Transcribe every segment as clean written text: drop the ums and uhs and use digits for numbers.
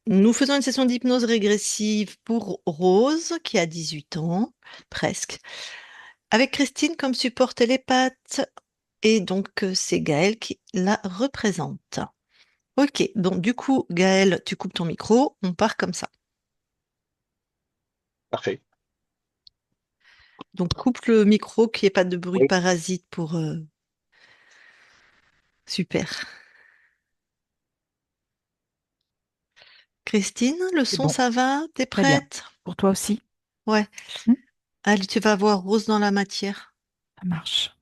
Nous faisons une session d'hypnose régressive pour Rose, qui a 18 ans, presque, avec Christine comme support télépathe. Et donc, c'est Gaëlle qui la représente. Ok, donc du coup, Gaëlle, tu coupes ton micro, on part comme ça. Parfait. Donc, coupe le micro, qu'il n'y ait pas de bruit Oui, parasite pour... Super. Christine, le c'est son, bon. ça va? T'es Très bien. prête? Pour toi aussi? Ouais. Hmm. Allez, tu vas voir Rose dans la matière. Ça marche.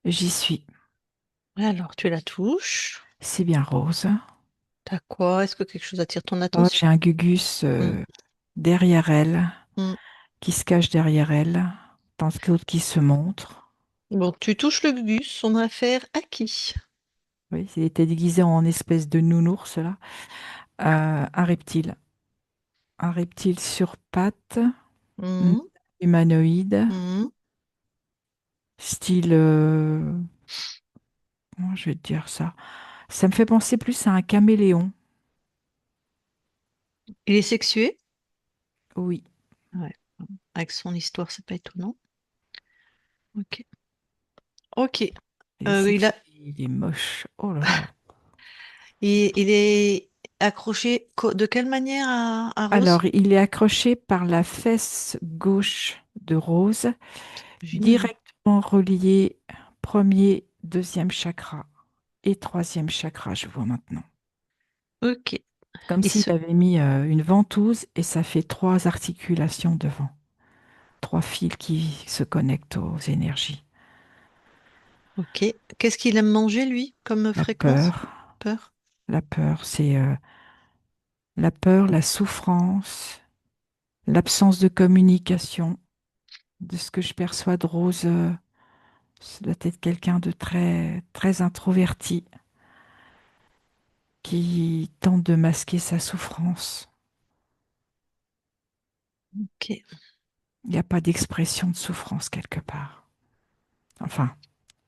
J'y suis. Alors, tu la touches. C'est bien rose. T'as quoi? Est-ce que quelque chose attire ton Oh, attention? j'ai un gugus Hmm, derrière elle, hmm. qui se cache derrière elle, tandis que l'autre qui se montre. Bon, tu touches le gus, son affaire à qui? Oui, il était déguisé en espèce de nounours, là. Un reptile. Un reptile sur pattes, Hmm, humanoïde, hmm. style... comment je vais te dire ça? Ça me fait penser plus à un caméléon. Il est sexué? Oui. Ouais. Avec son histoire, c'est pas étonnant. Ok. Ok. Il est Il sexy, a, il est moche. Oh là là. il est accroché de quelle manière à Rose? Alors, il est accroché par la fesse gauche de Rose, Génial. directement relié premier, deuxième chakra et troisième chakra, je vois maintenant. Ok. Comme Il s'il se... avait mis une ventouse et ça fait trois articulations devant, trois fils qui se connectent aux énergies. Ok. Qu'est-ce qu'il aime manger, lui, comme La fréquence? peur, Peur? la peur, c'est la peur, la souffrance, l'absence de communication. De ce que je perçois de Rose, ça doit être quelqu'un de très, très introverti qui tente de masquer sa souffrance. Ok. Il n'y a pas d'expression de souffrance quelque part. Enfin,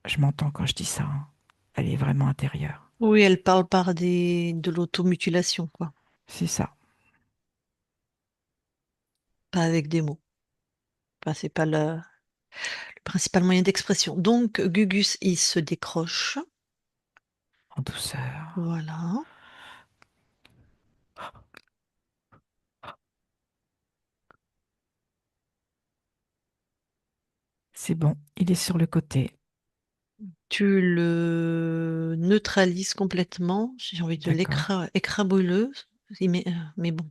je m'entends quand je dis ça, hein. Elle est vraiment intérieure. Oui, elle parle par de l'automutilation, quoi. C'est ça. Pas avec des mots. Enfin, c'est pas le principal moyen d'expression. Donc, Gugus, il se décroche. En douceur. Voilà. C'est bon, il est sur le côté. Tu le neutralises complètement. J'ai envie de D'accord. écrabouiller. Mais bon,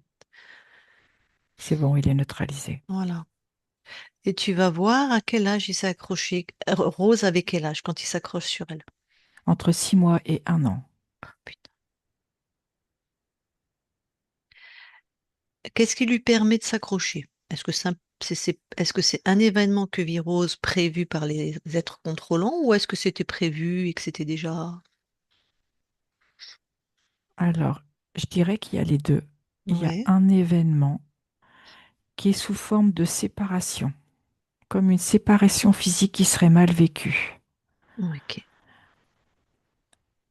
C'est bon, il est neutralisé. voilà. Et tu vas voir à quel âge il s'est accroché. Rose avec quel âge quand il s'accroche sur elle? Entre 6 mois et 1 an. Putain. Qu'est-ce qui lui permet de s'accrocher? Est-ce que c'est un événement que vit Rose prévu par les êtres contrôlants ou est-ce que c'était prévu et que c'était déjà... Alors, je dirais qu'il y a les deux. Il y a Ouais, un événement qui est sous forme de séparation, comme une séparation physique qui serait mal vécue. ok.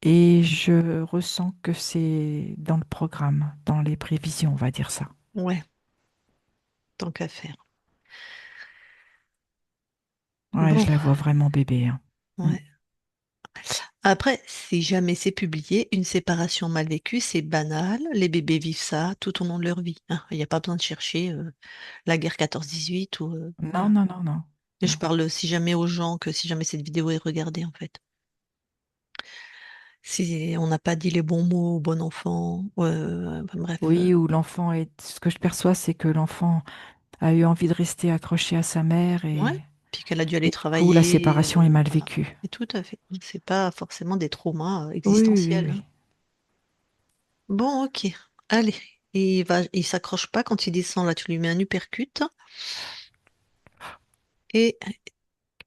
Et je ressens que c'est dans le programme, dans les prévisions, on va dire ça. Ouais, tant qu'à faire. Ouais, Bon, je la vois vraiment bébé, hein. Mm. ouais. Après, si jamais c'est publié, une séparation mal vécue, c'est banal. Les bébés vivent ça tout au long de leur vie, hein. Il n'y a pas besoin de chercher la guerre 14-18 ou Non, voilà. non, non, non, Et je non. parle si jamais aux gens que si jamais cette vidéo est regardée en fait. Si on n'a pas dit les bons mots au bon enfant, enfin, bref, Oui, où l'enfant est... Ce que je perçois, c'est que l'enfant a eu envie de rester accroché à sa mère ouais. Puis qu'elle a dû aller et du coup, la travailler, séparation est mal voilà. vécue. Et tout à fait. C'est pas forcément des traumas Oui, oui, existentiels, hein. oui. Bon, ok. Allez. Il s'accroche pas quand il descend là, tu lui mets un uppercut et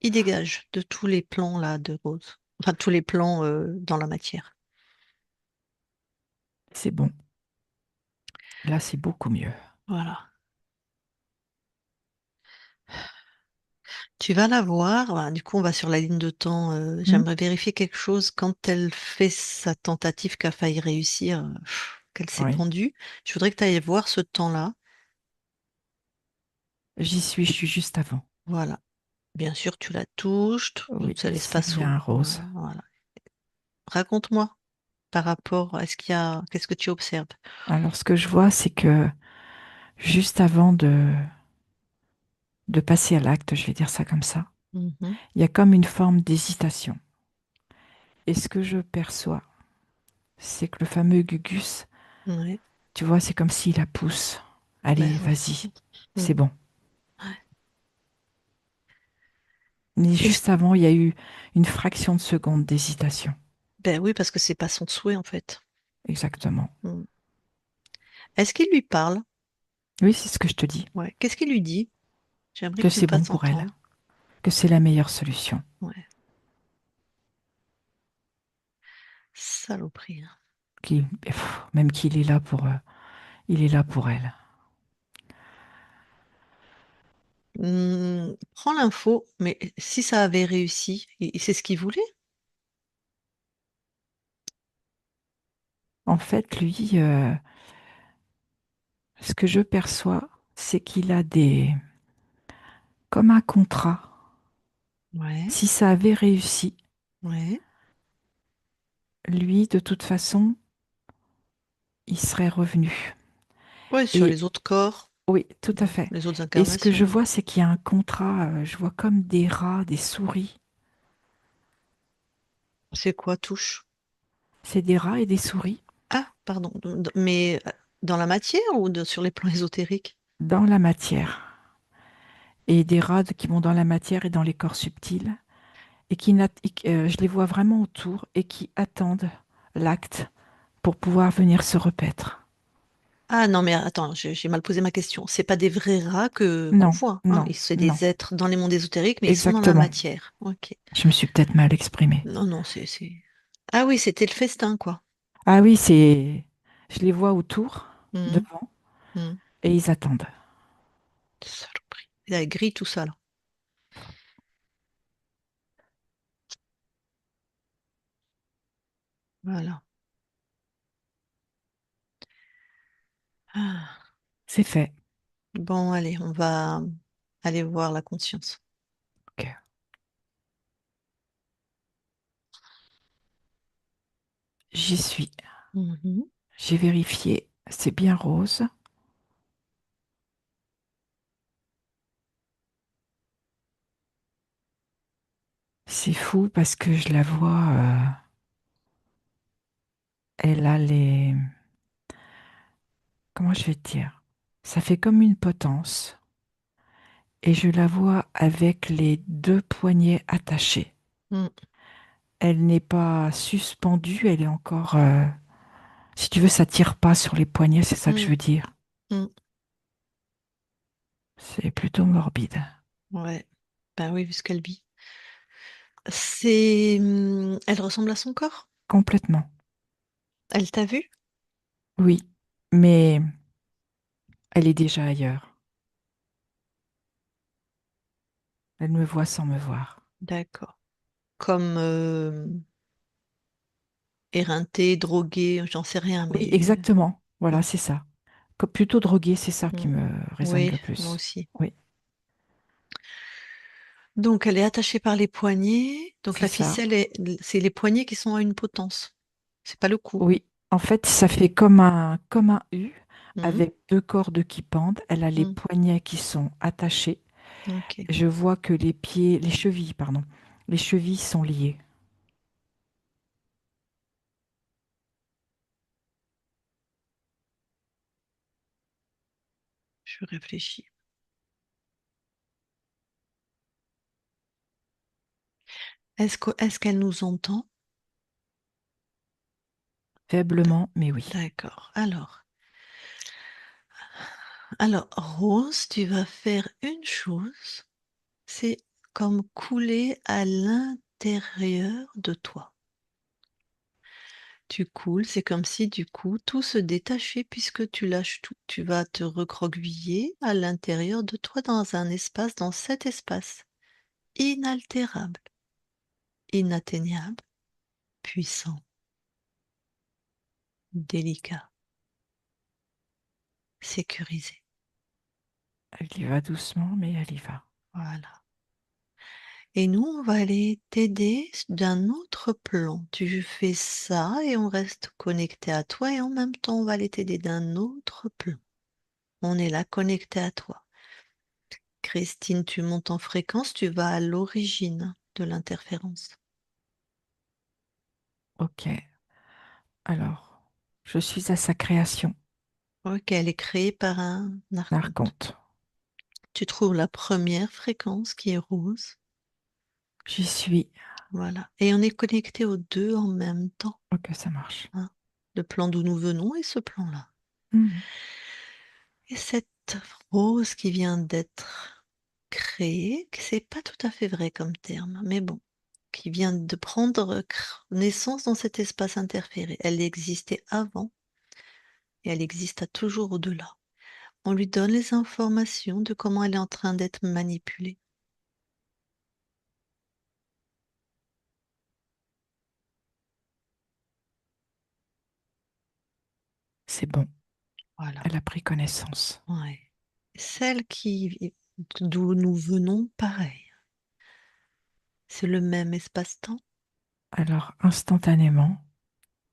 il dégage de tous les plans là de Rose. Enfin, tous les plans dans la matière. C'est bon. Là, c'est beaucoup mieux. Voilà. Tu vas la voir. Voilà, du coup, on va sur la ligne de temps. Hmm. J'aimerais vérifier quelque chose quand elle fait sa tentative qui a failli réussir, qu'elle s'est Oui, pendue. Je voudrais que tu ailles voir ce temps-là. je suis juste avant. Voilà. Bien sûr, tu la touches. Oui, C'est c'est l'espace où. bien Voilà, rose. voilà. Raconte-moi par rapport à ce qu'il y a. Qu'est-ce que tu observes? Alors, ce que je vois, c'est que juste avant de passer à l'acte, je vais dire ça comme ça, Mhm. il y a comme une forme d'hésitation. Et ce que je perçois, c'est que le fameux Gugus, Ouais. tu vois, c'est comme s'il la pousse. Ben Allez, oui. vas-y, Mm. c'est bon. Ouais. Mais Est-ce- juste avant, il y a eu une fraction de seconde d'hésitation. Ben oui, parce que c'est pas son souhait en fait. Exactement. Mm. Est-ce qu'il lui parle? Oui, c'est ce que je te dis, Ouais. Qu'est-ce qu'il lui dit? J'aimerais que que tu me c'est bon fasses pour elle, entendre. que c'est la meilleure solution. Ouais. Saloperie, hein. Même qu'il est là il est là pour elle. Prends l'info, mais si ça avait réussi, c'est ce qu'il voulait? En fait, lui, ce que je perçois, c'est qu'il a comme un contrat. Ouais, Si ça avait réussi, ouais. lui, de toute façon, il serait revenu. Ouais, sur Et les autres corps, oui, tout à fait. les autres Et ce que je incarnations. vois, c'est qu'il y a un contrat, je vois comme des rats, des souris. C'est quoi, touche? C'est des rats et des souris Ah, pardon. Mais dans la matière ou sur les plans ésotériques? dans la matière. Et des rats qui vont dans la matière et dans les corps subtils. Et je les vois vraiment autour et qui attendent l'acte pour pouvoir venir se repaître. Ah non, mais attends, j'ai mal posé ma question. C'est pas des vrais rats que qu'on Non, voit, hein. non, C'est non. des êtres dans les mondes ésotériques, mais ils sont dans la Exactement. matière. Ok. Je me suis peut-être mal exprimée. Non, non, Ah oui, c'était le festin, quoi. Ah oui, je les vois autour, Mhm, devant, mhm. et ils attendent. Saloperie. Il a gris tout ça, là. Voilà. Ah. C'est fait. Bon, allez, on va aller voir la conscience. Ok. J'y suis. Mhm. J'ai vérifié. C'est bien rose. C'est fou parce que je la vois. Elle a les. Comment je vais te dire? Ça fait comme une potence. Et je la vois avec les deux poignets attachés. Mm, Elle n'est pas suspendue, elle est encore. Si tu veux, ça tire pas sur les poignets, c'est ça que je mm, veux dire. mm. C'est plutôt morbide. Ouais. Ben oui, vu ce qu'elle vit. Elle ressemble à son corps? Complètement. Elle t'a vu? Oui, mais elle est déjà ailleurs. Elle me voit sans me voir. D'accord. Comme éreintée, droguée, j'en sais rien, Oui, mais exactement. Voilà, mm, c'est ça. Plutôt droguée, c'est ça qui mm. me résonne Oui, le moi plus. aussi. Oui, Donc elle est attachée par les poignets. Donc c'est la ça. ficelle, c'est les poignets qui sont à une potence. C'est pas le cou. Oui, en fait, ça fait comme un U Mm, avec deux cordes qui pendent. Elle a les mm. poignets qui sont attachés. Ok, Je vois que les chevilles, pardon, les chevilles sont liées. je réfléchis. Est-ce qu'elle nous entend? D- Faiblement, mais oui. D'accord. Alors, Rose, tu vas faire une chose, c'est comme couler à l'intérieur de toi. Tu coules, c'est comme si du coup tout se détachait puisque tu lâches tout. Tu vas te recroqueviller à l'intérieur de toi dans un espace, dans cet espace. inaltérable, inatteignable, puissant, délicat, sécurisé. Elle y va doucement, mais elle y va. Voilà. Et nous, on va aller t'aider d'un autre plan. Tu fais ça et on reste connecté à toi et en même temps, on va aller t'aider d'un autre plan. On est là connecté à toi. Christine, tu montes en fréquence, tu vas à l'origine de l'interférence. Ok. Alors, je suis à sa création, Ok, elle est créée par un archonte. l'archonte. Tu trouves la première fréquence qui est rose. J'y suis. Voilà. Et on est connecté aux deux en même temps, Ok, ça marche. hein. Le plan d'où nous venons et ce plan-là. Mhm. Et cette rose qui vient d'être créée, que c'est pas tout à fait vrai comme terme, mais bon, qui vient de prendre naissance dans cet espace interféré. Elle existait avant et elle existe à toujours au-delà. On lui donne les informations de comment elle est en train d'être manipulée. C'est bon. Voilà. Elle a pris connaissance. Ouais. Celle qui d'où nous venons, pareil. C'est le même espace-temps. Alors, instantanément,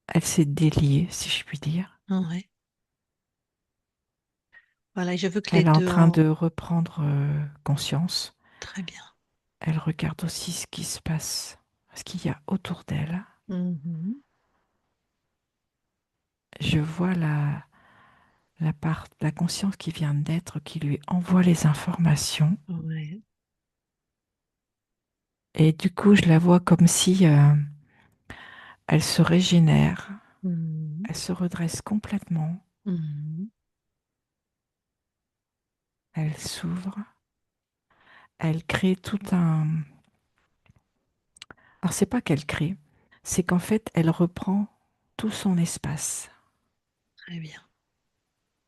elle s'est déliée, si je puis dire. Ouais. Voilà, et je veux que les Elle est en deux train en... de reprendre conscience. Très bien. Elle regarde aussi ce qui se passe, ce qu'il y a autour d'elle. Mhm. Je vois la part, la conscience qui vient d'être, qui lui envoie les informations. Ouais. Et du coup, je la vois comme si elle se régénère, Mhm. elle se redresse complètement, Mhm. elle s'ouvre, elle crée tout un... Alors, c'est pas qu'elle crée, c'est qu'en fait, elle reprend tout son espace. Très bien.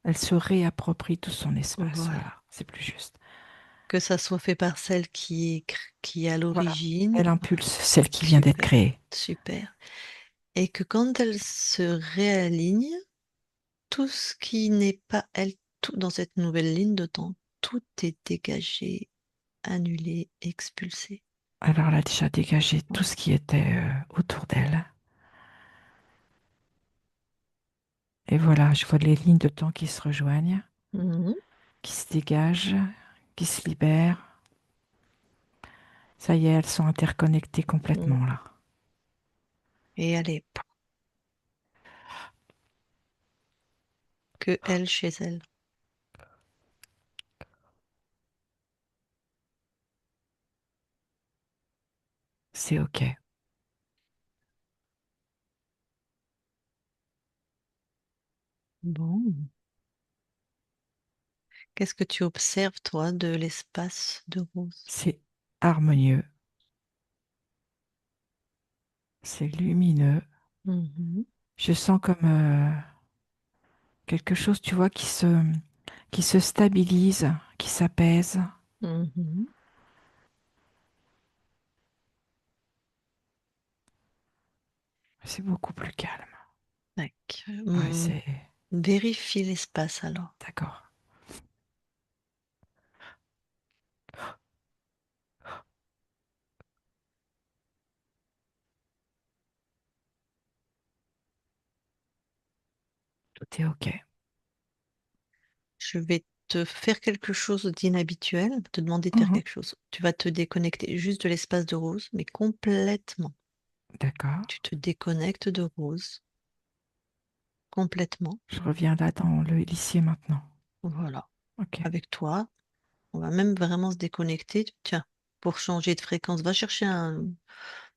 Elle se réapproprie tout son espace. Voilà. Voilà, c'est plus juste. Que ça soit fait par celle qui est à Voilà. l'origine. Elle impulse celle qui vient d'être Super. créée. Super. Et que quand elle se réaligne, tout ce qui n'est pas elle, tout dans cette nouvelle ligne de temps, tout est dégagé, annulé, expulsé. Alors, elle a déjà dégagé tout Ouais. ce qui était autour d'elle. Et voilà, je vois les lignes de temps qui se rejoignent, Mhm. qui se dégagent, qui se libèrent. Ça y est, elles sont interconnectées Mhm. complètement là. Et allez, que elle chez elle. C'est OK. Bon. Qu'est-ce que tu observes, toi, de l'espace de rose? C'est harmonieux, c'est lumineux. Mhm. Je sens comme quelque chose, tu vois, qui se stabilise, qui s'apaise. Mhm. C'est beaucoup plus calme. Tac. Ouais, c'est Vérifie l'espace alors. d'accord. Tout est OK. Je vais te faire quelque chose d'inhabituel, te demander de faire Mhm. quelque chose. Tu vas te déconnecter juste de l'espace de rose, mais complètement. D'accord. Tu te déconnectes de rose complètement. Je reviens là dans le lycée maintenant. Voilà. OK. Avec toi, on va même vraiment se déconnecter. Tiens, pour changer de fréquence, va chercher un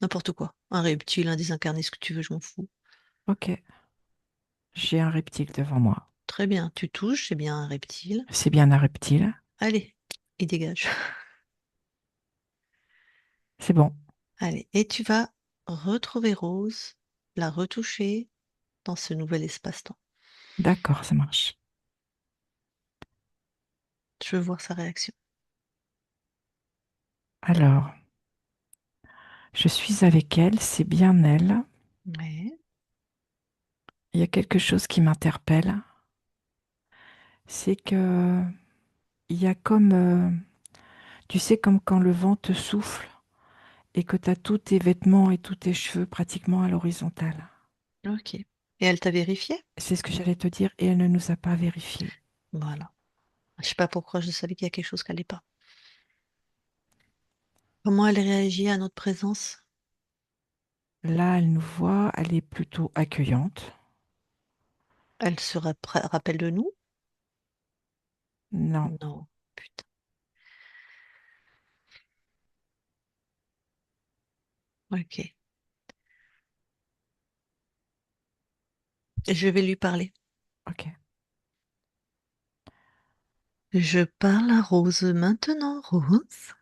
n'importe quoi. Un reptile, un désincarné, ce que tu veux, je m'en fous. OK. J'ai un reptile devant moi. Très bien, tu touches, c'est bien un reptile. C'est bien un reptile. Allez, il dégage. C'est bon. Allez, et tu vas retrouver Rose, la retoucher dans ce nouvel espace-temps. D'accord, ça marche. Je veux voir sa réaction. Alors. Je suis avec elle, c'est bien elle. Ouais. Il y a quelque chose qui m'interpelle, c'est que il y a comme, tu sais, comme quand le vent te souffle et que tu as tous tes vêtements et tous tes cheveux pratiquement à l'horizontale. Ok. Et elle t'a vérifié? C'est ce que j'allais te dire et elle ne nous a pas vérifié. Voilà. Je sais pas pourquoi je savais qu'il y a quelque chose qui n'allait pas. Comment elle réagit à notre présence? Là, elle nous voit, elle est plutôt accueillante. Elle se rappelle de nous? Non, Non. Putain. Ok. Je vais lui parler. ok. Je parle à Rose maintenant. Rose,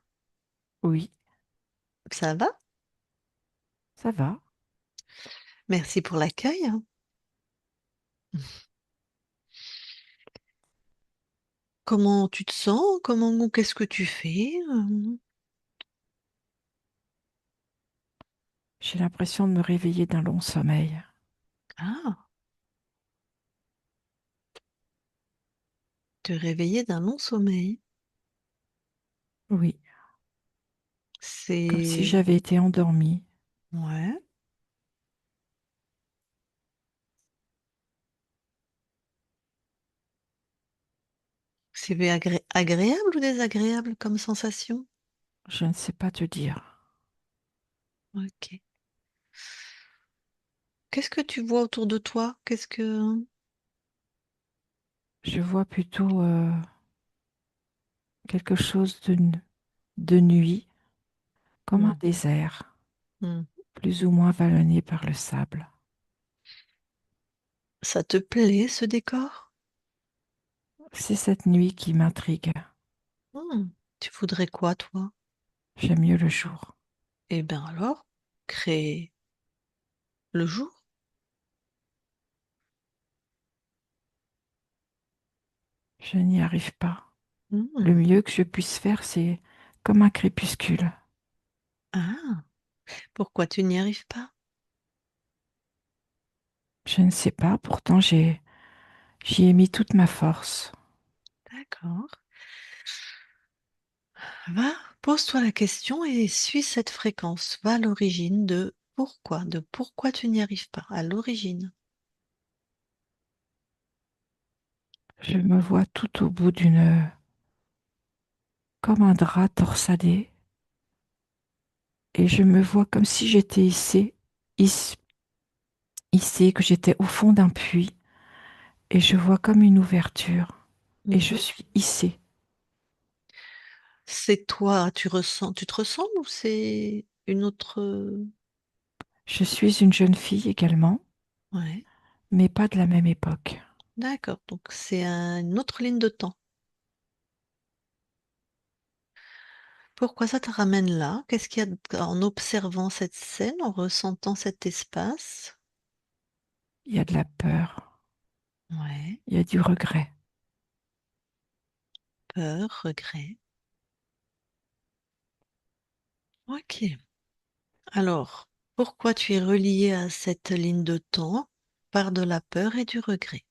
Oui, ça va? ça va. Merci pour l'accueil. Comment tu te sens? Qu'est-ce que tu fais? J'ai l'impression de me réveiller d'un long sommeil. Ah, te réveiller d'un long sommeil. Oui, comme si C'est... j'avais été endormie. Ouais. C'est agréable ou désagréable comme sensation? Je ne sais pas te dire. Ok. Qu'est-ce que tu vois autour de toi? Qu'est-ce que... Je vois plutôt quelque chose de nuit, comme un Hmm, désert, hmm. plus ou moins vallonné par le sable. Ça te plaît, ce décor? C'est cette nuit qui m'intrigue. Hmm. Tu voudrais quoi, toi? J'aime mieux le jour. Eh bien alors, créer le jour. Je n'y arrive pas. Le Hmm. mieux que je puisse faire, c'est comme un crépuscule. Ah, pourquoi tu n'y arrives pas? Je ne sais pas, pourtant j'y ai mis toute ma force. D'accord. Va, pose-toi la question et suis cette fréquence. Va à l'origine de pourquoi tu n'y arrives pas, à l'origine. Je me vois tout au bout comme un drap torsadé, et je me vois comme si j'étais hissée, que j'étais au fond d'un puits, et je vois comme une ouverture, et je Mhm. suis hissée. C'est toi, tu te ressembles ou c'est une autre... Je suis une jeune fille également, Ouais, mais pas de la même époque. d'accord. Donc c'est une autre ligne de temps. Pourquoi ça te ramène là? Qu'est-ce qu'il y a en observant cette scène, en ressentant cet espace? Il y a de la peur, Ouais, il y a du regret. peur, regret. Ok. Alors, pourquoi tu es relié à cette ligne de temps par de la peur et du regret?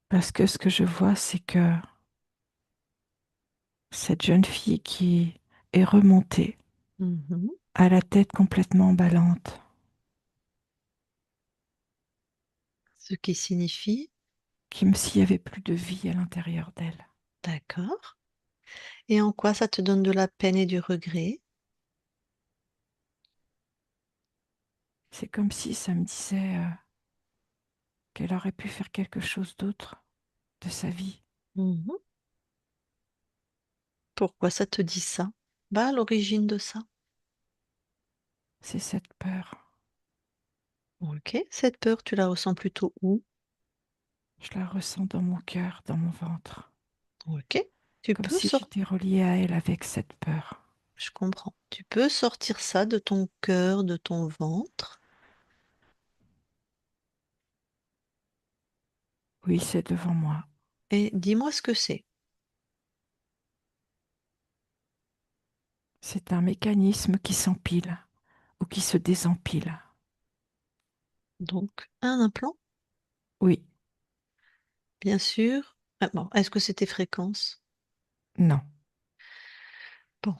Parce que ce que je vois, c'est que cette jeune fille qui est remontée, Mhm. a la tête complètement ballante, Ce qui signifie, comme s'il n'y avait plus de vie à l'intérieur d'elle. d'accord. Et en quoi ça te donne de la peine et du regret? C'est comme si ça me disait qu'elle aurait pu faire quelque chose d'autre de sa vie. Mhm. Pourquoi ça te dit ça? Bah, à l'origine de ça. C'est cette peur. Ok. Cette peur, tu la ressens plutôt où? Je la ressens dans mon cœur, dans mon ventre, Ok. Tu comme peux si sortir. j'étais reliée à elle avec cette peur. Je comprends. Tu peux sortir ça de ton cœur, de ton ventre. Oui, c'est devant moi. Et dis-moi ce que c'est. C'est un mécanisme qui s'empile ou qui se désempile. Donc, un implant, Oui, bien sûr. Ah bon, est-ce que c'était fréquence? non, Bon,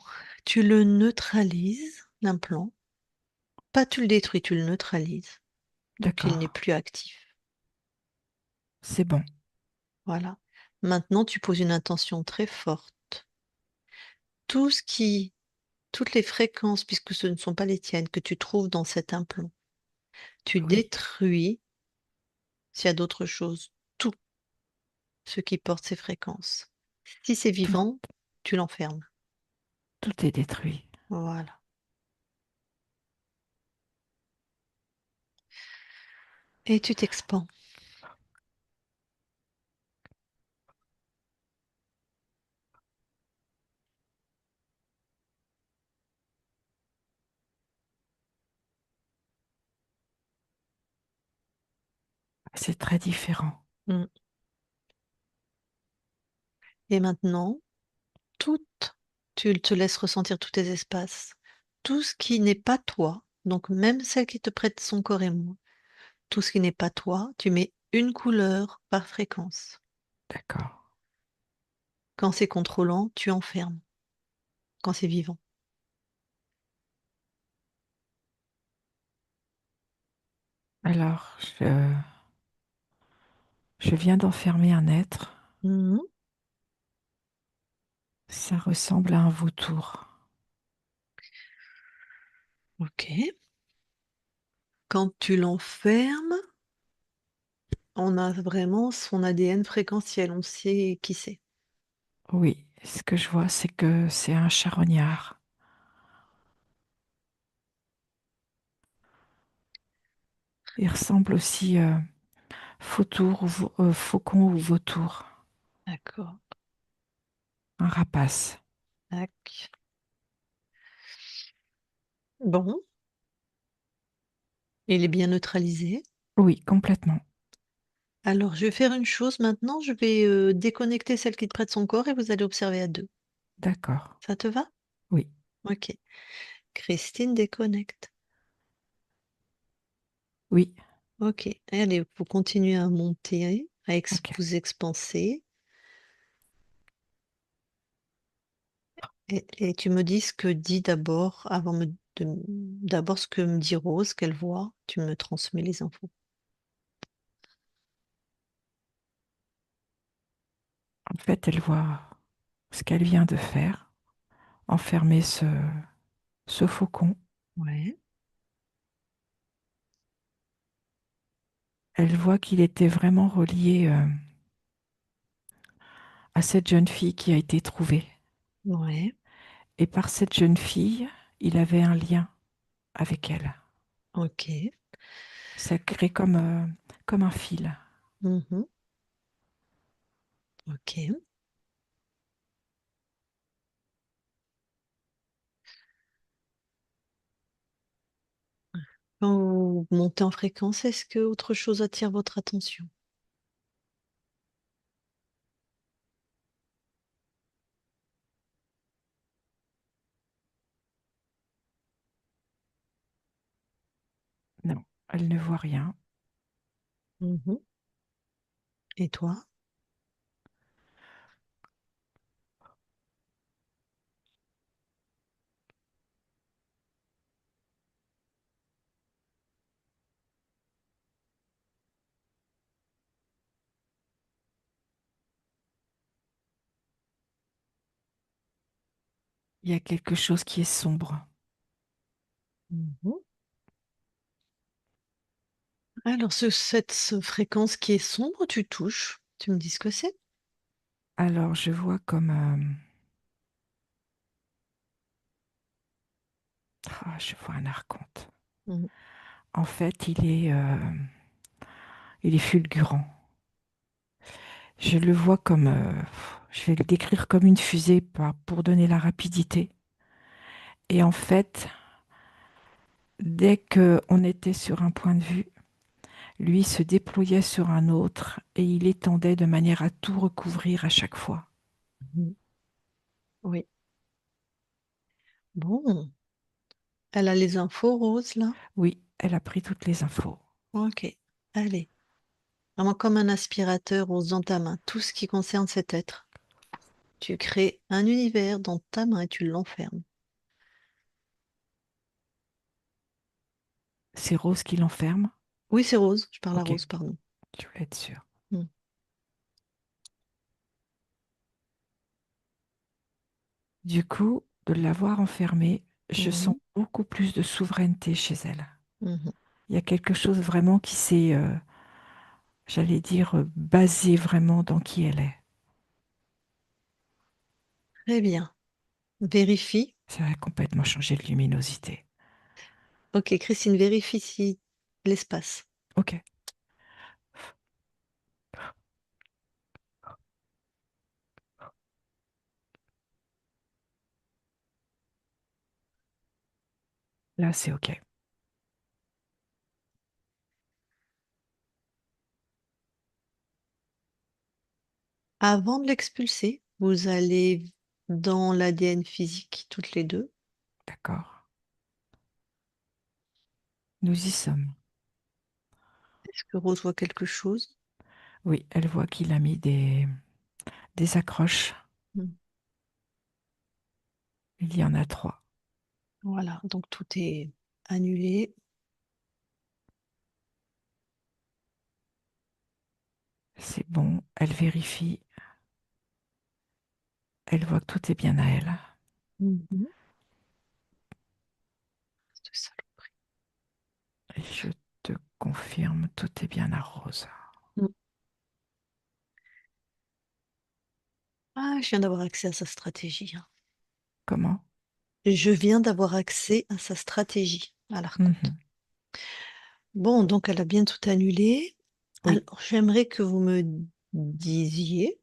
tu le neutralises, l'implant. Pas tu le détruis, tu le neutralises. Donc, il n'est d'accord, plus actif. c'est bon. Voilà. Maintenant, tu poses une intention très forte. Tout ce qui, toutes les fréquences, puisque ce ne sont pas les tiennes, que tu trouves dans cet implant, tu Oui, détruis, s'il y a d'autres choses, tout ce qui porte ces fréquences. Si c'est tout, vivant, tu l'enfermes. tout est détruit. Voilà. Et tu t'expands. C'est très différent. Mm. Et maintenant, tout, tu te laisses ressentir tous tes espaces. Tout ce qui n'est pas toi, donc même celle qui te prête son corps et moi, tout ce qui n'est pas toi, tu mets une couleur par fréquence. D'accord. Quand c'est contrôlant, tu enfermes. Quand c'est vivant. Alors, je viens d'enfermer un être. Mhm. Ça ressemble à un vautour. Ok. Quand tu l'enfermes, on a vraiment son ADN fréquentiel, on sait qui c'est. Oui, ce que je vois, c'est que c'est un charognard. Il ressemble aussi faucon ou vautour, D'accord. un rapace. Tac. Bon, il est bien neutralisé. Oui, complètement. Alors, je vais faire une chose maintenant. Je vais déconnecter celle qui te prête son corps et vous allez observer à deux. D'accord. Ça te va? Oui, Ok. Christine déconnecte. oui, Ok. Allez, vous continuez à monter, à ok. vous expanser. Et tu me dis ce que dit d'abord, d'abord ce que me dit Rose, qu'elle voit. Tu me transmets les infos. En fait, elle voit ce qu'elle vient de faire, enfermer ce faucon. Ouais. Elle voit qu'il était vraiment relié à cette jeune fille qui a été trouvée. Ouais. Et par cette jeune fille, il avait un lien avec elle. Ok. Ça crée comme un fil. Mhm. Ok. Quand vous montez en fréquence, est-ce que autre chose attire votre attention? Non, elle ne voit rien. Mhm. Et toi? Il y a quelque chose qui est sombre. Mhm. Alors, cette fréquence qui est sombre, tu touches. Tu me dis ce que c'est? Alors, je vois comme... je vois un archonte. Mhm. En fait, il est fulgurant. Je le vois comme... je vais le décrire comme une fusée pour donner la rapidité. Et en fait, dès qu'on était sur un point de vue, lui se déployait sur un autre et il étendait de manière à tout recouvrir à chaque fois. Mhm. Oui. Bon, elle a les infos, Rose, là? Oui, elle a pris toutes les infos. Ok, allez. Vraiment comme un aspirateur, Rose, dans ta main. Tout ce qui concerne cet être. Tu crées un univers dans ta main et tu l'enfermes. C'est Rose qui l'enferme? Oui, c'est Rose. Je parle à Ok, Rose, pardon. je voulais être sûre. Hmm. Du coup, de l'avoir enfermée, je sens Mhm. beaucoup plus de souveraineté chez elle. Mhm. Il y a quelque chose vraiment qui s'est, j'allais dire, basé vraiment dans qui elle est. Très bien. Vérifie. Ça a complètement changé de luminosité. Ok, Christine, vérifie si l'espace. Ok, là c'est ok. Avant de l'expulser, vous allez dans l'ADN physique toutes les deux. D'accord. Nous y sommes. Est-ce que Rose voit quelque chose? Oui, elle voit qu'il a mis des accroches. Hmm. Il y en a 3. Voilà, donc tout est annulé. C'est bon, elle vérifie. Elle voit que tout est bien à elle. Mhm. C'est ça. Et je te confirme, tout est bien à Rose. Hmm. Ah, je viens d'avoir accès à sa stratégie, hein. Comment? Je viens d'avoir accès à sa stratégie à l'archonte. Mhm. Bon, donc elle a bien tout annulé. Oui, Alors, j'aimerais que vous me disiez,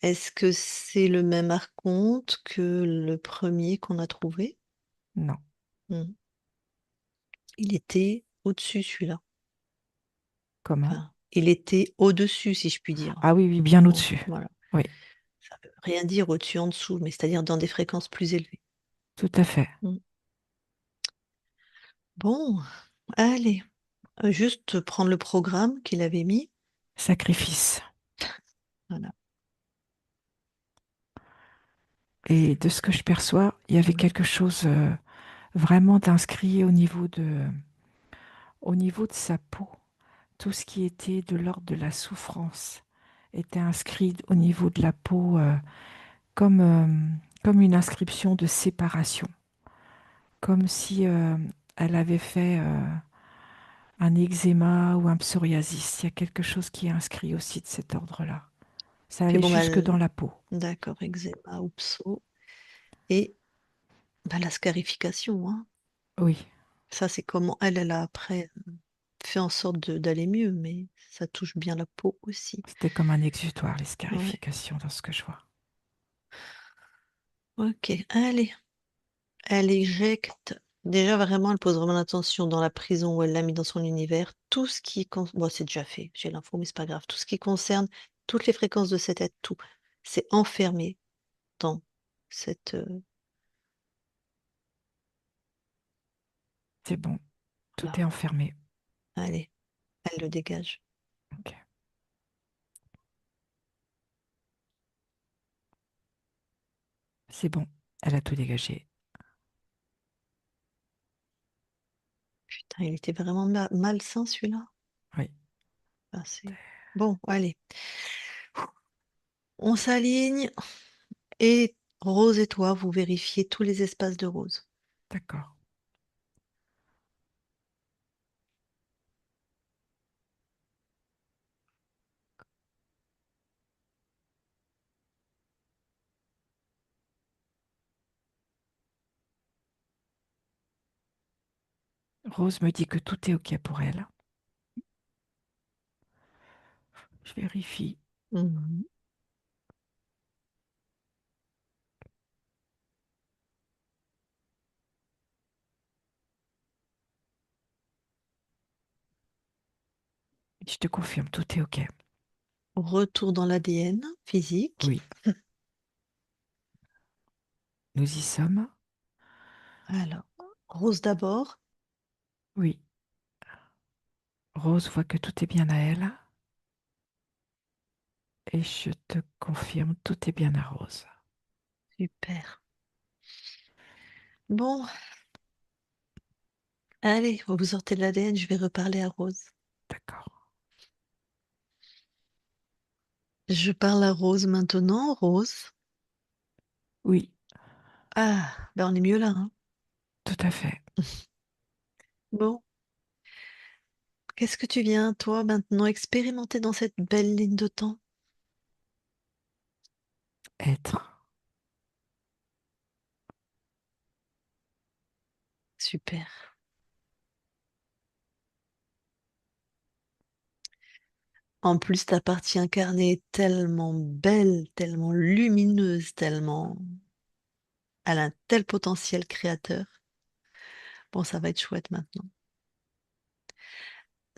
est-ce que c'est le même archonte que le premier qu'on a trouvé? non. Hmm. Il était au-dessus, celui-là. Comment? Enfin, il était au-dessus, si je puis dire. Ah oui, oui, bien Bon, au-dessus. voilà. Oui, Ça veut rien dire au-dessus, en dessous, mais c'est-à-dire dans des fréquences plus élevées. tout à fait. Hmm. Bon, allez. Juste prendre le programme qu'il avait mis. Sacrifice. Voilà. Et de ce que je perçois, il y avait Ouais. quelque chose vraiment d'inscrit au niveau de sa peau. Tout ce qui était de l'ordre de la souffrance était inscrit au niveau de la peau comme, comme une inscription de séparation, comme si elle avait fait un eczéma ou un psoriasis. Il y a quelque chose qui est inscrit aussi de cet ordre-là. Ça Puis allait bon, bah, jusque dans la peau. d'accord, eczéma ou pso. Et bah, la scarification, hein. Oui, Ça, c'est comment elle a après fait en sorte d'aller mieux, mais ça touche bien la peau aussi. c'était comme un exutoire, les Ouais. scarifications dans ce que je vois. Ok, allez. Elle éjecte. Déjà, vraiment, elle pose vraiment l'attention dans la prison où elle l'a mis dans son univers. Tout ce qui... Bon, c'est déjà fait, j'ai l'info, mais c'est pas grave. Tout ce qui concerne toutes les fréquences de cet être, tout, c'est enfermé dans cette... C'est bon, tout voilà. est enfermé. Allez, elle le dégage. Ok. C'est bon, elle a tout dégagé. Putain, il était vraiment malsain, celui-là. Oui, Ah, bon, allez. On s'aligne et Rose et toi, vous vérifiez tous les espaces de Rose. d'accord. Rose me dit que tout est OK pour elle. Je vérifie. Mhm. Je te confirme, tout est OK. Retour dans l'ADN physique. Oui, nous y sommes. Alors, Rose d'abord. Oui, Rose voit que tout est bien à elle et je te confirme, tout est bien à Rose. Super. Bon, allez, vous sortez de l'ADN, je vais reparler à Rose. D'accord. Je parle à Rose maintenant, Rose. Oui, Ah, ben on est mieux là, hein. tout à fait. Bon, qu'est-ce que tu viens, toi, maintenant, expérimenter dans cette belle ligne de temps? Être. Super. En plus, ta partie incarnée est tellement belle, tellement lumineuse, tellement... Elle a un tel potentiel créateur. Bon, ça va être chouette maintenant.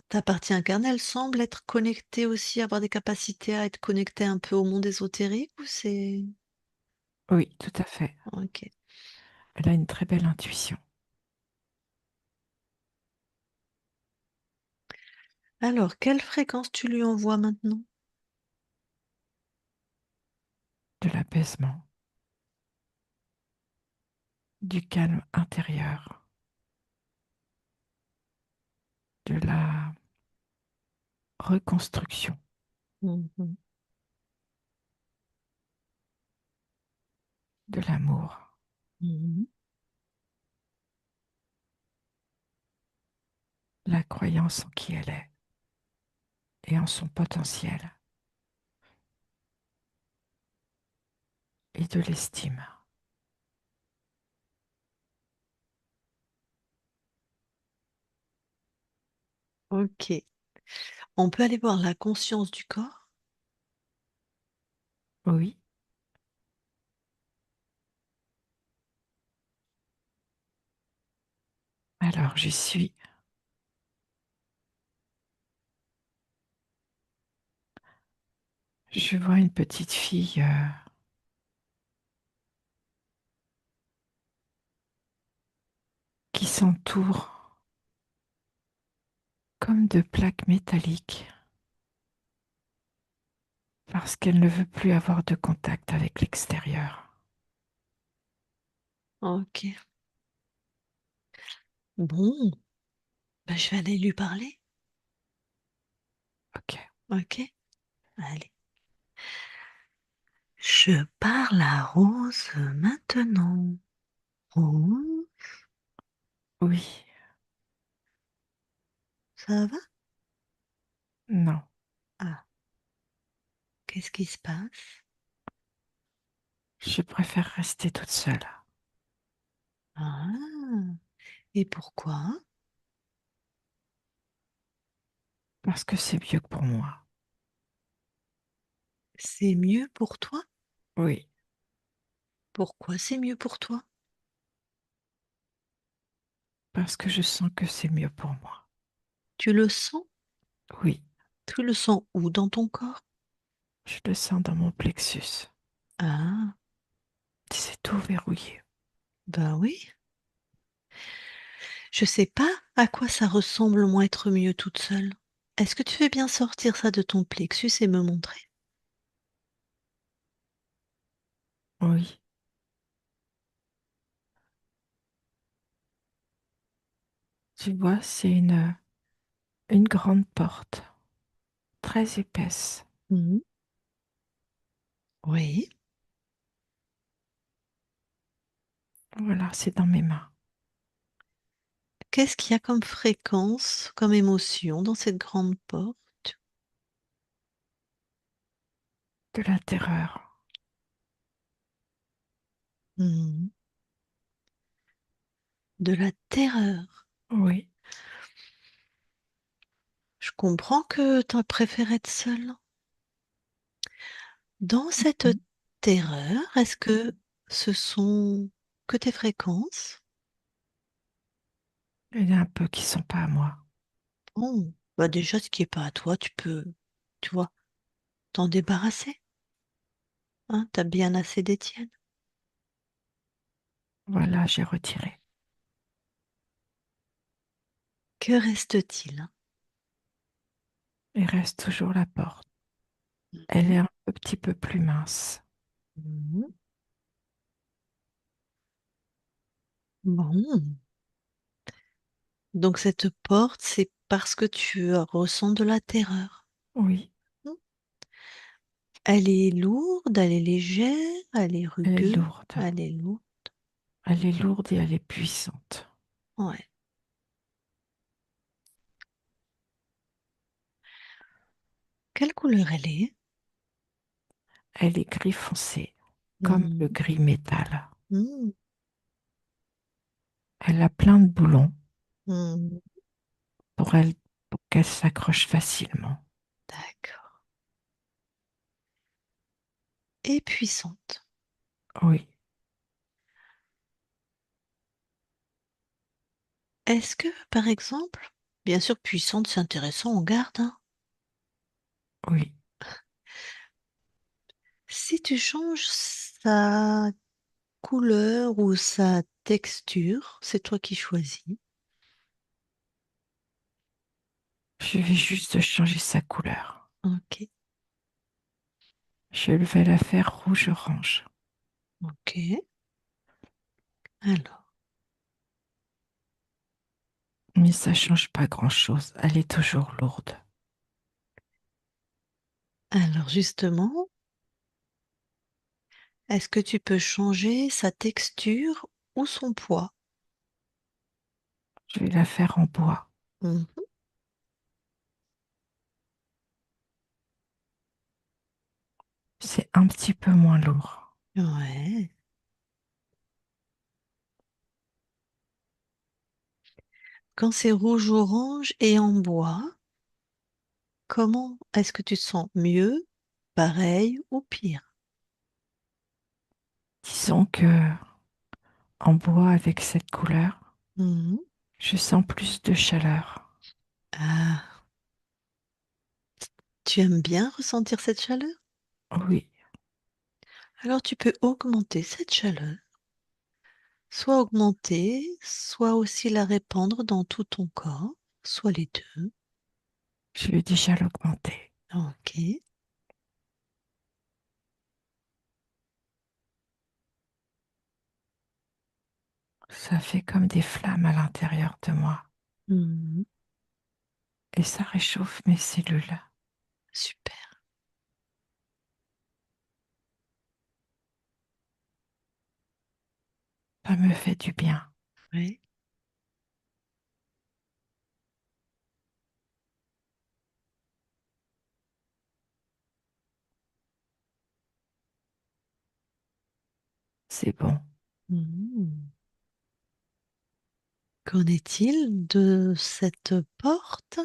Ta partie incarnée, elle semble être connectée aussi, avoir des capacités à être connectée un peu au monde ésotérique ou c'est... Oui, tout à fait. Ok. Elle a une très belle intuition, Alors, quelle fréquence tu lui envoies maintenant? de l'apaisement, du calme intérieur, de la reconstruction, Mhm. de l'amour, Mhm. la croyance en qui elle est et en son potentiel et de l'estime. Ok. On peut aller voir la conscience du corps? Oui, alors j'y suis. Je vois une petite fille qui s'entoure comme de plaques métalliques parce qu'elle ne veut plus avoir de contact avec l'extérieur. Ok. Bon, ben, je vais aller lui parler. Ok. Ok. Allez. Je parle à Rose maintenant. Rose, Oui, ça va? non, Ah, qu'est-ce qui se passe? je préfère rester toute seule Ah, et pourquoi? parce que c'est mieux que pour moi. C'est mieux pour toi? Oui, Pourquoi c'est mieux pour toi? parce que je sens que c'est mieux pour moi. Tu le sens? Oui, Tu le sens où dans ton corps? je le sens dans mon plexus. Ah, C'est tout verrouillé. ben oui. Je sais pas à quoi ça ressemble moins être mieux toute seule. Est-ce que tu veux bien sortir ça de ton plexus et me montrer? Oui, tu vois, c'est une grande porte, très épaisse. Mhm. Oui. Voilà, c'est dans mes mains. Qu'est-ce qu'il y a comme fréquence, comme émotion dans cette grande porte? De la terreur. Mhm. De la terreur. Oui, Je comprends que tu préfères être seule. Dans cette terreur, est-ce que ce sont que tes fréquences? il y en a un peu qui sont pas à moi. Bon, bah déjà, ce qui est pas à toi, tu peux, tu vois, t'en débarrasser. Hein, t'as bien assez des tiennes. Voilà, j'ai retiré. Que reste-t-il? Il reste toujours la porte. Elle Mhm. est un petit peu plus mince. Mhm. Bon. Donc cette porte, c'est parce que tu ressens de la terreur. Oui, Hmm. Elle est lourde, elle est légère, elle est elle est rugueuse, lourde. elle est lourde. Elle est lourde et elle est puissante. Ouais. Quelle couleur elle est? Elle est gris foncé, comme le Hmm. gris métal. Hmm. Elle a plein de boulons Hmm. pour elle, pour qu'elle s'accroche facilement. D'accord. Et puissante. Oui, Est-ce que, par exemple, bien sûr, puissante, c'est intéressant, on garde, hein. oui. Si tu changes sa couleur ou sa texture, c'est toi qui choisis. Je vais juste changer sa couleur. Ok, Je vais la faire rouge-orange. ok. Alors, Mais ça change pas grand-chose. Elle est toujours lourde. alors justement, est-ce que tu peux changer sa texture ou son poids? Je vais la faire en bois. Mhm. C'est un petit peu moins lourd. Ouais. Quand c'est rouge-orange et en bois, comment est-ce que tu te sens mieux, pareil ou pire? Disons que en bois avec cette couleur, Mhm. je sens plus de chaleur. Ah, tu aimes bien ressentir cette chaleur? Oui, Alors tu peux augmenter cette chaleur, soit augmenter, soit aussi la répandre dans tout ton corps, soit les deux. je vais déjà l'augmenter. Ok. Ça fait comme des flammes à l'intérieur de moi. Mhm. Et ça réchauffe mes cellules. Super. Ça me fait du bien. Oui. C'est bon. Mhm. Qu'en est-il de cette porte?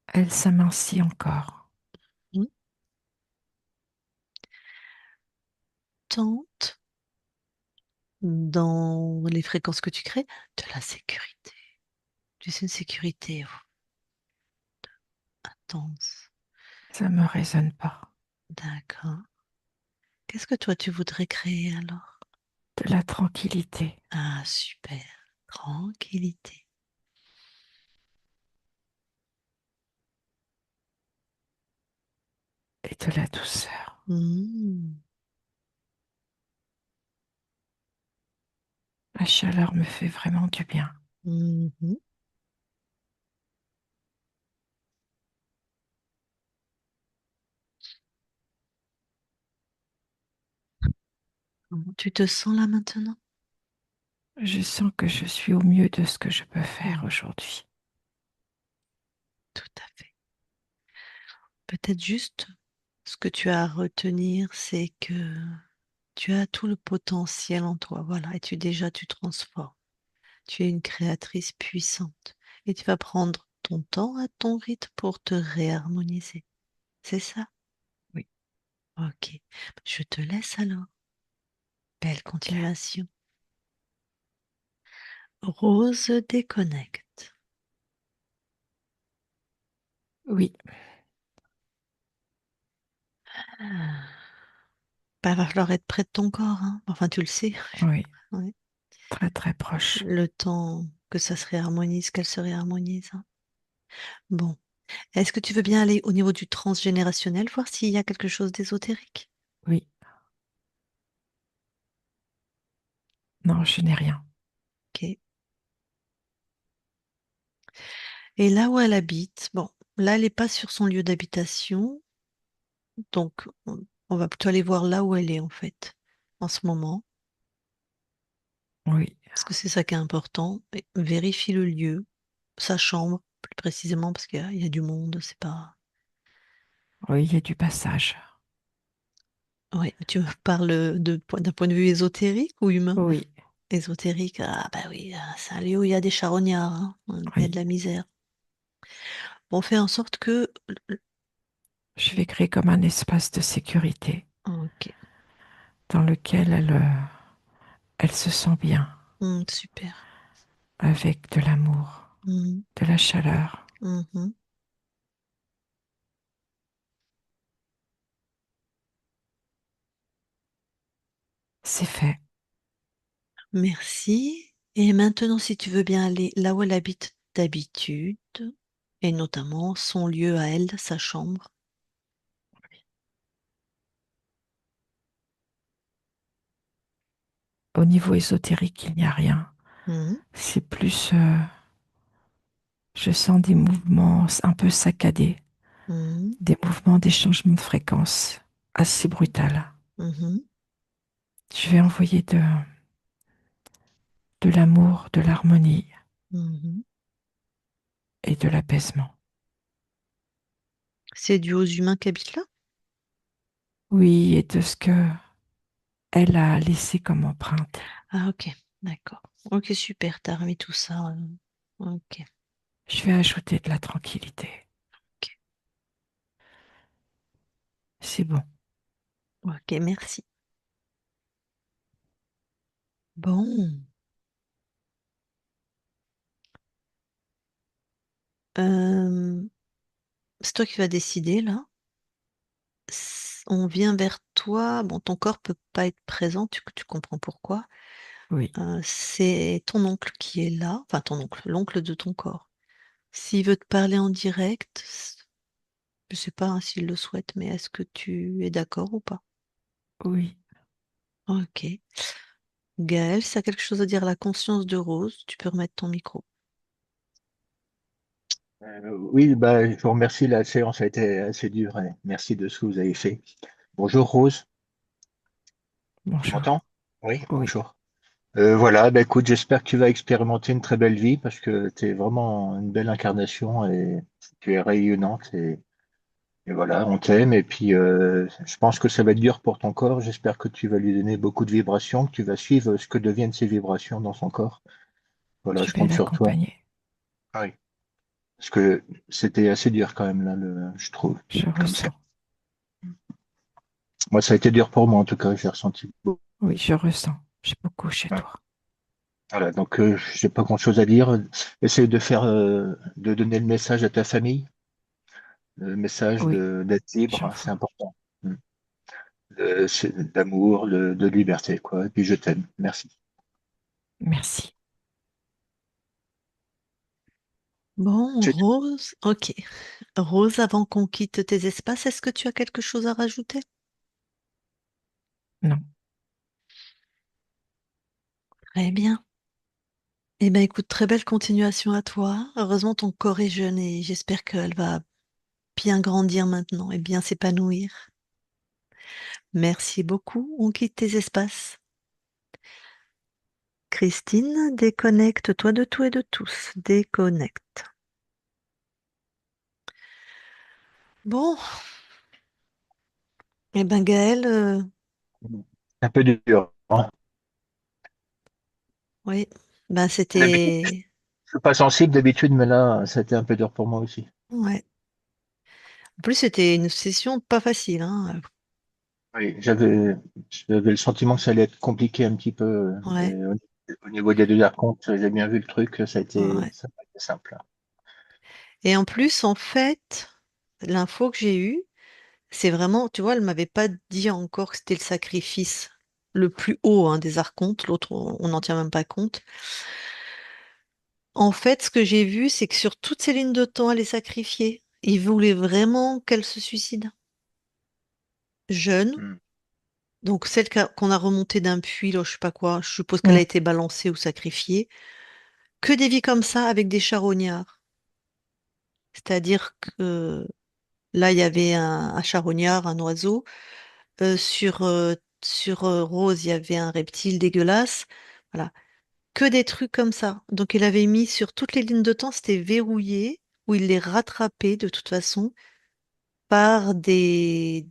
Elle s'amincit encore. Mhm. Tente dans les fréquences que tu crées de la sécurité. Tu sais, une sécurité intense. Ça me résonne pas. D'accord. Qu'est-ce que toi tu voudrais créer alors? De la tranquillité Ah, super. Tranquillité. et de la douceur. Mhm. La chaleur me fait vraiment du bien. Mhm. Comment tu te sens là maintenant? Je sens que je suis au mieux de ce que je peux faire Mhm. aujourd'hui. Tout à fait. Peut-être juste ce que tu as à retenir, c'est que tu as tout le potentiel en toi. Voilà. Et tu transformes. Tu es une créatrice puissante. Et tu vas prendre ton temps à ton rythme pour te réharmoniser. C'est ça? Oui, Ok. Je te laisse alors. Belle ok. continuation. Rose déconnecte. Oui, Ah. Bah, va falloir être près de ton corps, hein. Enfin, tu le sais. oui, Ouais. très très proche. Le temps que ça se réharmonise, qu'elle se réharmonise, hein. Bon. Est-ce que tu veux bien aller au niveau du transgénérationnel, voir s'il y a quelque chose d'ésotérique? Oui. Non, je n'ai rien. Ok. Et là où elle habite, bon, là, elle n'est pas sur son lieu d'habitation, donc on va plutôt aller voir là où elle est, en fait, en ce moment, Oui. parce que c'est ça qui est important. Et vérifie le lieu, sa chambre, plus précisément, parce qu'il y a du monde, c'est pas... Oui, il y a du passage. Oui, tu me parles d'un point de vue ésotérique ou humain? Oui. Ésotérique, ah bah oui, c'est un lieu où il y a des charognards, hein, il y a Oui. de la misère. Bon, on fait en sorte que... Je vais créer comme un espace de sécurité Ok. dans lequel elle se sent bien, Super. avec de l'amour, Mhm, de la chaleur. mhm. C'est fait. Merci. Et maintenant, si tu veux bien aller là où elle habite d'habitude, et notamment son lieu à elle, sa chambre. Au niveau ésotérique, il n'y a rien. Mhm, C'est plus, je sens des mouvements un peu saccadés, mhm, des mouvements, des changements de fréquence assez brutales. mhm, Je vais envoyer de l'amour, de l'harmonie mhm. et de l'apaisement. C'est dû aux humains qui habitent là? Oui, et de ce que elle a laissé comme empreinte. Ah, ok, d'accord. Ok, super, t'as remis tout ça. Ok, Je vais ajouter de la tranquillité. ok, C'est bon. ok, merci. Bon, euh, c'est toi qui vas décider là. On vient vers toi. Bon, ton corps peut pas être présent, tu comprends pourquoi. Oui, C'est ton oncle qui est là, enfin ton oncle, l'oncle de ton corps. S'il veut te parler en direct, je sais pas hein, s'il le souhaite, mais est-ce que tu es d'accord ou pas? oui. Ok. Gaël, si tu as quelque chose à dire à la conscience de Rose, tu peux remettre ton micro. Oui, bah, je vous remercie. La séance a été assez dure. Et merci de ce que vous avez fait. Bonjour Rose, tu Bonjour. m'entends? Oui, Oui, bonjour. Voilà, bah, écoute, j'espère que tu vas expérimenter une très belle vie parce que tu es vraiment une belle incarnation et tu es rayonnante et voilà, on t'aime. Et puis, je pense que ça va être dur pour ton corps. J'espère que tu vas lui donner beaucoup de vibrations, que tu vas suivre ce que deviennent ces vibrations dans son corps. Voilà, je je vais compte sur toi. l'accompagner. Oui. Parce que c'était assez dur quand même, là, je trouve, Je comme ressens. ça. Moi, ça a été dur pour moi, en tout cas, j'ai ressenti beaucoup. Oui, je ressens. J'ai beaucoup chez Ouais. toi. Voilà, donc j'ai pas grand-chose à dire. Essaye de faire, de donner le message à ta famille, le message Oui, d'être libre, j'en hein, c'est ferai. important. Mm. D'amour, de liberté, quoi. Et puis je t'aime. Merci. Merci. Bon, C'est- Rose, ok. Rose, avant qu'on quitte tes espaces, est-ce que tu as quelque chose à rajouter? Non, Très bien. Eh bien, écoute, très belle continuation à toi. Heureusement, ton corps est jeune et j'espère qu'elle va bien grandir maintenant et bien s'épanouir. Merci beaucoup. On quitte tes espaces. Christine, déconnecte-toi de tout et de tous. Déconnecte. Bon, eh ben Gaël, un peu dur, hein. oui, ben D'habitude, c'était, je suis pas sensible d'habitude, mais là, ça a été un peu dur pour moi aussi. ouais. En plus, c'était une session pas facile, hein. Oui, j'avais le sentiment que ça allait être compliqué un petit peu. Ouais, Au niveau des deux archontes, j'ai bien vu le truc, ouais. ça a pas été simple. Et en plus, en fait, l'info que j'ai eue, c'est vraiment, tu vois, elle m'avait pas dit encore que c'était le sacrifice le plus haut hein, des archontes. L'autre, on n'en tient même pas compte. En fait, ce que j'ai vu, c'est que sur toutes ces lignes de temps, elle est sacrifiée. Il voulait vraiment qu'elle se suicide. Jeune. Hmm. Donc celle qu'on a remontée d'un puits, là, je sais pas quoi, je suppose qu'elle a Mm. été balancée ou sacrifiée. Que des vies comme ça avec des charognards. C'est-à-dire que là, il y avait un charognard, un oiseau. Sur Rose, il y avait un reptile dégueulasse. Voilà. Que des trucs comme ça. Donc il avait mis sur toutes les lignes de temps, c'était verrouillé, où il les rattrapait de toute façon par des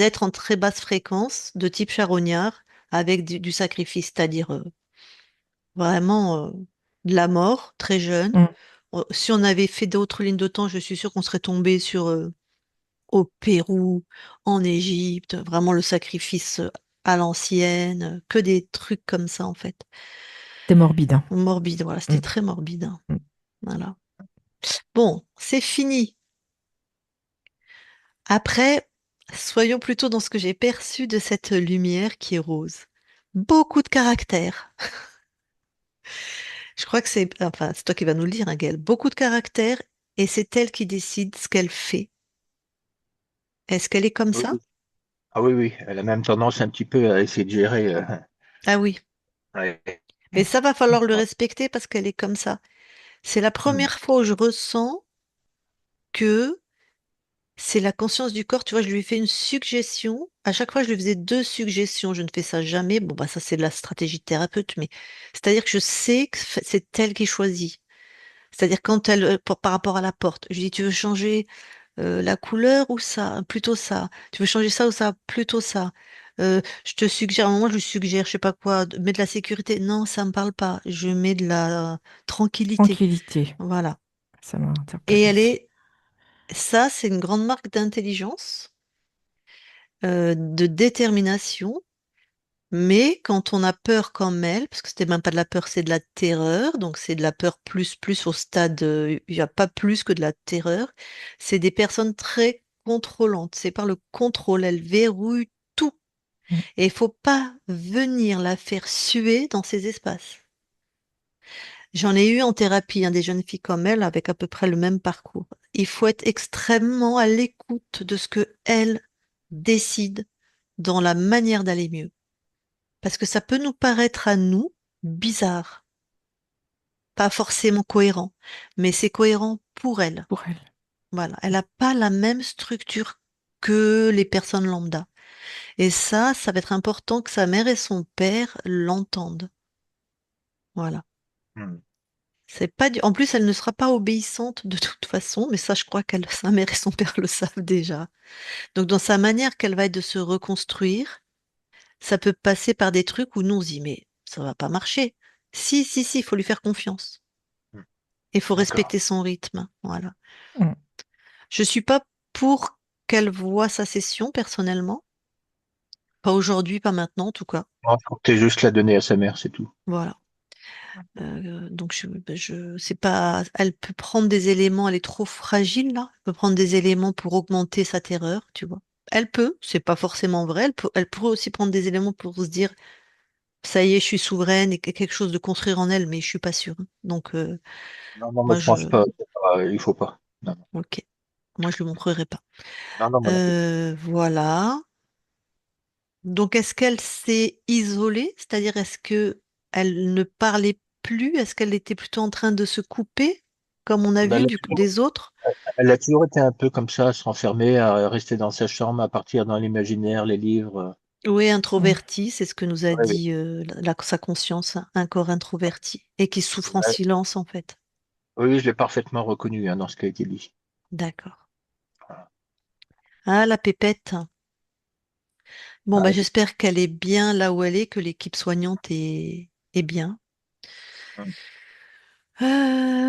êtres en très basse fréquence, de type charognard, avec du sacrifice, c'est-à-dire vraiment de la mort, très jeune. Mm. Si on avait fait d'autres lignes de temps, je suis sûre qu'on serait tombé sur au Pérou, en Égypte, vraiment le sacrifice à l'ancienne, que des trucs comme ça en fait. T'es morbide, hein. Morbide, voilà, c'était Mm. très morbide, hein. Mm. Voilà. Bon, c'est fini. Après, soyons plutôt dans ce que j'ai perçu de cette lumière qui est rose. Beaucoup de caractère. Je crois que enfin, c'est toi qui vas nous le dire, hein, Gaëlle. Beaucoup de caractère et c'est elle qui décide ce qu'elle fait. Est-ce qu'elle est comme Oui, ça? oui. Ah oui, oui, elle a même tendance un petit peu à essayer de gérer. Ah oui. Ouais. Mais ça va falloir le Ouais. respecter parce qu'elle est comme ça. C'est la Hmm. première fois où je ressens que c'est la conscience du corps. Tu vois, je lui ai fait une suggestion. À chaque fois, je lui faisais deux suggestions. Je ne fais ça jamais. Bon, bah, ça, c'est de la stratégie de thérapeute, mais c'est-à-dire que je sais que c'est elle qui choisit. C'est-à-dire quand par rapport à la porte, je lui dis, tu veux changer la couleur ou ça? Plutôt ça. Tu veux changer ça ou ça? Plutôt ça. Je te suggère, à un moment, je lui suggère, je sais pas quoi, mets de la sécurité. Non, ça me parle pas. Je mets de la tranquillité. Tranquillité, Voilà. ça m'a Et interpellée elle aussi. est, ça, c'est une grande marque d'intelligence, de détermination. Mais quand on a peur comme elle, parce que c'était même pas de la peur, c'est de la terreur, donc c'est de la peur plus au stade, il n'y a pas plus que de la terreur. C'est des personnes très contrôlantes. C'est par le contrôle, elle verrouille tout. Mm. Et il faut pas venir la faire suer dans ces espaces. J'en ai eu en thérapie, hein, des jeunes filles comme elle, avec à peu près le même parcours. Il faut être extrêmement à l'écoute de ce que elle décide dans la manière d'aller mieux. Parce que ça peut nous paraître à nous bizarre, pas forcément cohérent, mais c'est cohérent pour elle. Pour elle. Voilà, elle n'a pas la même structure que les personnes lambda. Et ça va être important que sa mère et son père l'entendent. Voilà. Hmm. C'est pas En plus, elle ne sera pas obéissante de toute façon, mais ça, je crois qu'elle, sa mère et son père le savent déjà. Donc, dans sa manière qu'elle va être de se reconstruire, ça peut passer par des trucs où nous on se dit, mais ça va pas marcher. Si, il faut lui faire confiance. Hmm. Il faut D'accord. respecter son rythme. Voilà. Mm. Je suis pas pour qu'elle voie sa session personnellement. Pas aujourd'hui, pas maintenant en tout cas. Il faut que tu juste la donner à sa mère, c'est tout. Voilà. Donc c'est pas. Elle peut prendre des éléments. Elle est trop fragile là. Elle peut prendre des éléments pour augmenter sa terreur, tu vois. Elle peut. C'est pas forcément vrai. Elle pourrait aussi prendre des éléments pour se dire, ça y est, je suis souveraine et quelque chose de construire en elle, mais je suis pas sûre, hein. Donc Non, non, moi moi je pense je. pas. Il faut pas. Non, non, Ok. Moi je le montrerai pas. non, non, moi non plus. Voilà. Donc, est-ce qu'elle s'est isolée? C'est-à-dire, est-ce que elle ne parlait plus? Est-ce qu'elle était plutôt en train de se couper, comme on a Ben, vu des autres? elle a toujours été un peu comme ça, à se renfermer, à rester dans sa chambre, à partir dans l'imaginaire, les livres. Oui, Mm. introvertie, c'est ce que nous a Ouais, oui. dit sa conscience, hein, un corps introverti, et qui souffre en Ouais. silence, en fait. Oui, oui, je l'ai parfaitement reconnu hein, dans ce qui a été dit. D'accord. Voilà. Ah, la pépette. Bon, bah, Ouais, c'est- j'espère qu'elle est bien là où elle est, que l'équipe soignante est bien. Hmm.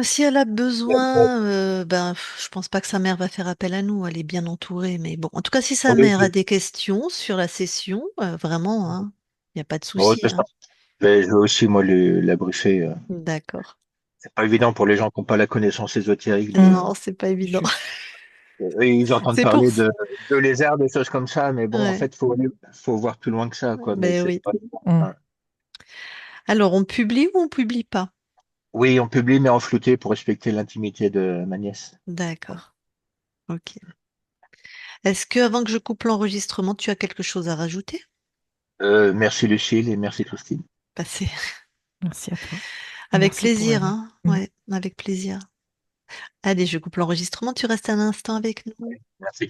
Si elle a besoin, ben, je pense pas que sa mère va faire appel à nous. Elle est bien entourée. Mais bon, en tout cas, si sa Oui, mère a des questions sur la session, vraiment, hein, il n'y a pas de bon, souci, hein. je vais aussi, moi, la briefer. D'accord. C'est pas évident pour les gens qui n'ont pas la connaissance ésotérique Mm. Non, c'est pas évident. Je- ils entendent C'est pour parler ça. de lézards, des choses comme ça, mais bon, en Ouais, fait, faut voir plus loin que ça, quoi. Mais ben c'est oui. pas. Mm. Hein. Alors, on publie ou on publie pas? Oui, on publie, mais en flouté pour respecter l'intimité de ma nièce. Voilà. D'accord. Ok. Est-ce que avant que je coupe l'enregistrement, tu as quelque chose à rajouter? Merci Lucille et merci Christine. Passez. Merci à toi. Et Avec merci pour plaisir, elle. hein? Mm. Ouais, avec plaisir. Allez, je coupe l'enregistrement. Tu restes un instant avec nous. Merci.